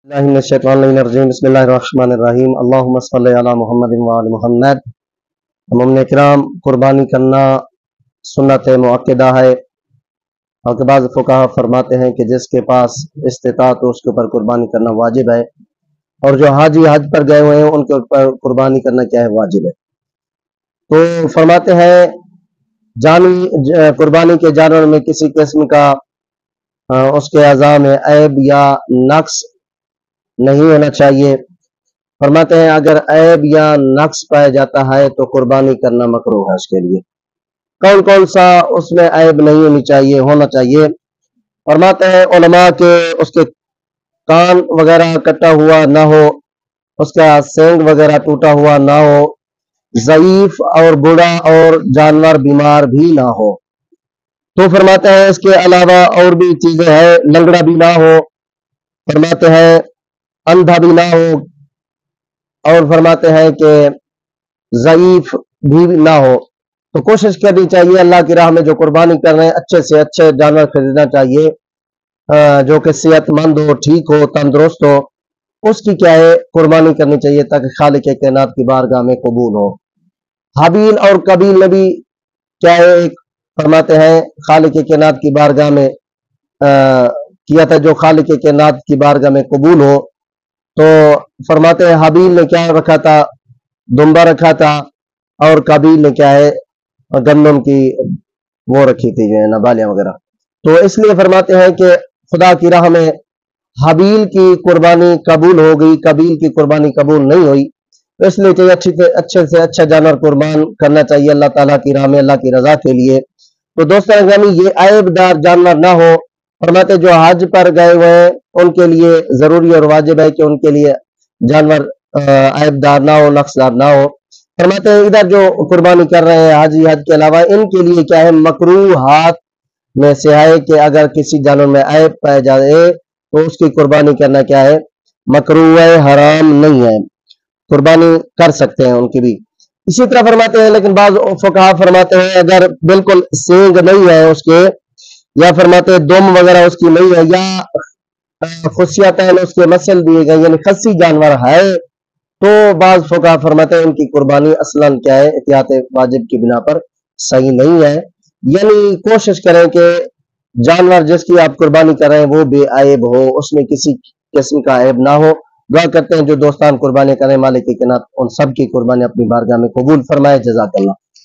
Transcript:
बिस्मिल्लाहिर्रहमानिर्रहीम अल्लाहुम्मा सल्लि अला मुहम्मदिन व आलि मुहम्मद। मोमिन किराम, कुर्बानी करना सुन्नत मुअक्कदा है। और बाज़ फुक़हा फरमाते हैं कि जिसके पास इस्तिताअत हो उसके ऊपर कुर्बानी करना वाजिब है, और जो हाजी हज पर गए हुए हैं उनके ऊपर कुर्बानी करना क्या है, वाजिब है। तो फरमाते हैं कुर्बानी के जानवर में किसी किस्म का उसके अज़ा में ऐब या नक्स नहीं होना चाहिए। फरमाते हैं अगर ऐब या नक्स पाया जाता है तो कुर्बानी करना मकरूह है उसके लिए। कौन कौन सा उसमें ऐब नहीं होना चाहिए। फरमाते हैं उलमा के उसके कान वगैरह कटा हुआ ना हो, उसका सींग वगैरह टूटा हुआ ना हो, ज़ईफ और बूढ़ा और जानवर बीमार भी ना हो। तो फरमाते हैं इसके अलावा और भी चीजें हैं, लंगड़ा भी ना हो, फरमाते हैं अंधा भी ना हो, और फरमाते हैं कि ज़ईफ भी ना हो। तो कोशिश करनी चाहिए अल्लाह की राह में जो कुर्बानी कर रहे हैं अच्छे से अच्छे जानवर खरीदना चाहिए, जो कि सेहतमंद हो, ठीक हो, तंदुरुस्त हो, उसकी क्या है कुर्बानी करनी चाहिए ताकि खालिक कायनात की बारगाह में कबूल हो। हाबील और कबील ने भी क्या है एक फरमाते हैं खालिक कायनात की बारगाह में किया था जो खालिक कायनात की बारगाह में कबूल हो। तो फरमाते हैं हाबील ने क्या रखा था, दुम्बा रखा था, और कबील ने क्या है गंदम की वो रखी थी जो है नबालियां वगैरह। तो इसलिए फरमाते हैं कि खुदा की राह में हाबील की कुर्बानी कबूल हो गई, कबील की कुर्बानी कबूल नहीं हुई। तो इसलिए चाहिए अच्छे से अच्छा जानवर कुर्बान करना चाहिए अल्लाह ताला की राह में, अल्लाह की रजा के लिए। तो दोस्तों अग्रामी ये ऐबदार जानवर ना हो। फरमाते जो हज पर गए हुए हैं उनके लिए जरूरी और वाजिब है कि उनके लिए जानवर ऐबदार ना हो, नक्सदार ना हो। फरमाते हैं इधर जो कुर्बानी कर रहे हैं हाजी हज के अलावा, इनके लिए क्या है मकरूहात में से है कि अगर किसी जानवर में ऐब पाया जाए तो उसकी कुर्बानी करना क्या है, मकरूह है, हराम नहीं है, कुर्बानी कर सकते हैं उनकी भी। इसी तरह फरमाते हैं लेकिन बाज़ फुक़हा फरमाते हैं अगर बिल्कुल सींग नहीं है उसके, या फरमाते हैं दुम वगैरह उसकी नहीं है, या खुशियातैन उसके मसल दिए गए यानी खस्सी जानवर है, तो बाज़ फुक़हा फरमाते हैं उनकी कुर्बानी असलन क्या है एहतियात वाजिब की बिना पर सही नहीं है। यानी कोशिश करें कि जानवर जिसकी आप कुर्बानी कर रहे हैं वो बेअयब हो, उसमें किसी किस्म का ऐब ना हो। दुआ करते हैं जो दोस्तान कुर्बानी करें मालिक कायनात उन सब की कुर्बानी अपनी बारगाह में कबूल फरमाए। जज़ाकल्लाह।